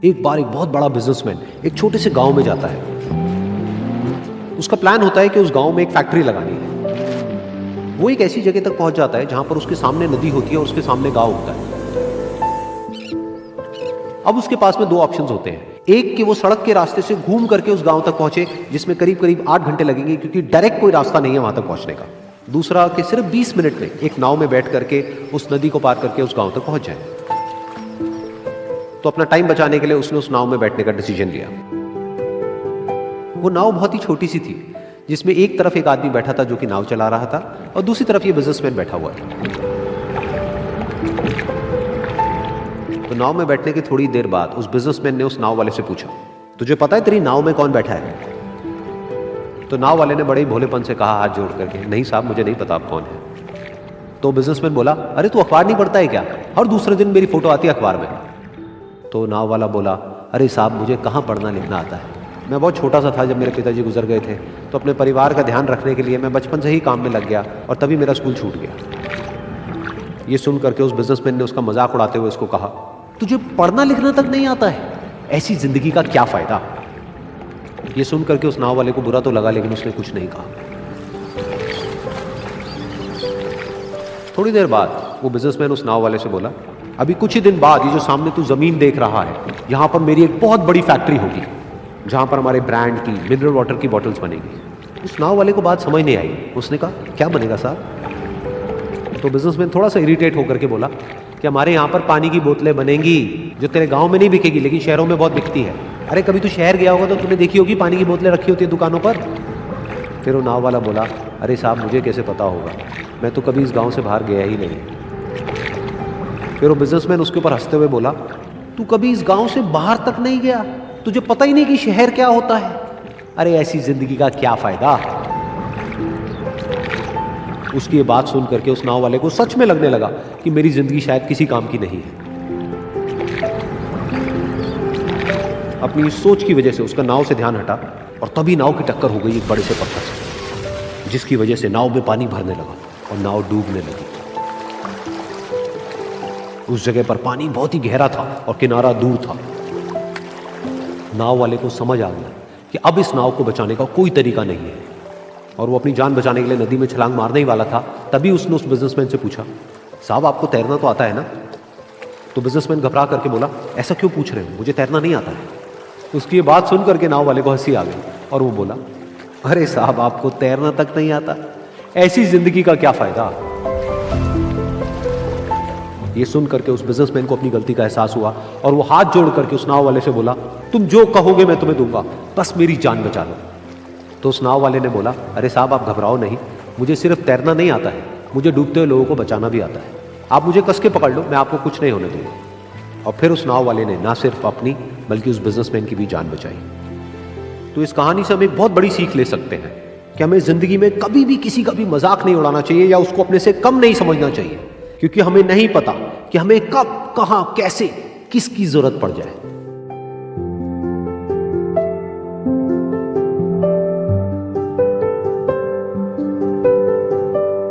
एक बार एक बहुत बड़ा बिजनेसमैन एक छोटे से गांव में जाता है। उसका प्लान होता है कि उस गांव में एक फैक्ट्री लगानी है। वो एक ऐसी जगह तक पहुंच जाता है जहां पर उसके सामने नदी होती है और उसके सामने गांव होता है। अब उसके पास में दो ऑप्शंस होते हैं। एक कि वो सड़क के रास्ते से घूम करके उस गांव तक पहुंचे, जिसमें करीब करीब 8 घंटे लगेंगे, क्योंकि डायरेक्ट कोई रास्ता नहीं है वहां तक पहुंचने का। दूसरा कि सिर्फ 20 मिनट में एक नाव में बैठ करके उस नदी को पार करके उस गांव तक पहुंच जाए। तो अपना टाइम बचाने के लिए उसने उस नाव में बैठने का डिसीजन लिया। वो नाव बहुत ही छोटी सी थी, जिसमें एक तरफ एक आदमी बैठा था जो कि नाव चला रहा था और दूसरी तरफ ये बिजनेसमैन बैठा हुआ था। तो नाव में बैठने की थोड़ी देर बाद उस बिजनेसमैन ने उस नाव वाले से पूछा, तुझे पता है तेरी नाव में कौन बैठा है? तो नाव वाले ने बड़े ही भोलेपन से कहा हाथ जोड़ करके, नहीं साहब मुझे नहीं पता आप कौन है। तो बिजनेसमैन बोला, अरे तू अखबार नहीं पढ़ता है क्या? हर दूसरे दिन मेरी फोटो आती है अखबार में। तो नाव वाला बोला, अरे साहब मुझे कहाँ पढ़ना लिखना आता है, मैं बहुत छोटा सा था जब मेरे पिताजी गुजर गए थे, तो अपने परिवार का ध्यान रखने के लिए मैं बचपन से ही काम में लग गया और तभी मेरा स्कूल छूट गया। ये सुन करके उस बिजनेसमैन ने उसका मजाक उड़ाते हुए उसको कहा, तुझे पढ़ना लिखना तक नहीं आता है, ऐसी जिंदगी का क्या फायदा? ये सुन करके उस नाव वाले को बुरा तो लगा, लेकिन उसने कुछ नहीं कहा। थोड़ी देर बाद वो बिजनेसमैन उस नाव वाले से बोला, अभी कुछ ही दिन बाद ये जो सामने तू जमीन देख रहा है, यहां पर मेरी एक बहुत बड़ी फैक्ट्री होगी जहां पर हमारे ब्रांड की मिनरल वाटर की बॉटल्स बनेगी। उस नाव वाले को बात समझ नहीं आई। उसने कहा, क्या बनेगा साहब? तो बिजनेसमैन थोड़ा सा इरिटेट होकर के बोला कि हमारे यहाँ पर पानी की बोतलें बनेंगी जो तेरे गांव में नहीं बिकेगी लेकिन शहरों में बहुत बिकती है। अरे कभी तू शहर गया होगा तो तूने देखी होगी पानी की बोतलें रखी होती है दुकानों पर। फिर वो नाव वाला बोला, अरे साहब मुझे कैसे पता होगा, मैं तो कभी इस गाँव से बाहर गया ही नहीं। फिर वो बिजनेसमैन उसके ऊपर हंसते हुए बोला, तू कभी इस गांव से बाहर तक नहीं गया, तुझे पता ही नहीं कि शहर क्या होता है? अरे ऐसी जिंदगी का क्या फायदा? उसकी ये बात सुन करके उस नाव वाले को सच में लगने लगा कि मेरी जिंदगी शायद किसी काम की नहीं है। अपनी इस सोच की वजह से उसका नाव से ध्यान हटा और तभी नाव की टक्कर हो गई एक बड़े से पत्थर से, जिसकी वजह से नाव में पानी भरने लगा और नाव डूबने लगी। उस जगह पर पानी बहुत ही गहरा था और किनारा दूर था। नाव वाले को समझ आ गया कि अब इस नाव को बचाने का कोई तरीका नहीं है और वो अपनी जान बचाने के लिए नदी में छलांग मारने ही वाला था। तभी उसने उस बिजनेसमैन से पूछा, साहब आपको तैरना तो आता है ना? तो बिजनेसमैन घबरा करके बोला, ऐसा क्यों पूछ रहे हो, मुझे तैरना नहीं आता है। उसकी ये बात सुन करके नाव वाले को हंसी आ गई और वो बोला, अरे साहब आपको तैरना तक नहीं आता, ऐसी जिंदगी का क्या फायदा? ये सुन करके उस बिजनेसमैन को अपनी गलती का एहसास हुआ और वो हाथ जोड़ करके उस नाव वाले से बोला, तुम जो कहोगे मैं तुम्हें दूंगा, बस मेरी जान बचा लो। तो उस नाव वाले ने बोला, अरे साहब आप घबराओ नहीं, मुझे सिर्फ तैरना नहीं आता है, मुझे डूबते हुए लोगों को बचाना भी आता है। आप मुझे कस के पकड़ लो, मैं आपको कुछ नहीं होने दूंगा। और फिर उस नाव वाले ने ना सिर्फ अपनी बल्कि उस बिजनेसमैन की भी जान बचाई। तो इस कहानी से हम एक बहुत बड़ी सीख ले सकते हैं कि हमें जिंदगी में कभी भी किसी का भी मजाक नहीं उड़ाना चाहिए या उसको अपने से कम नहीं समझना चाहिए, क्योंकि हमें नहीं पता कि हमें कब, कहां, कैसे, किसकी जरूरत पड़ जाए।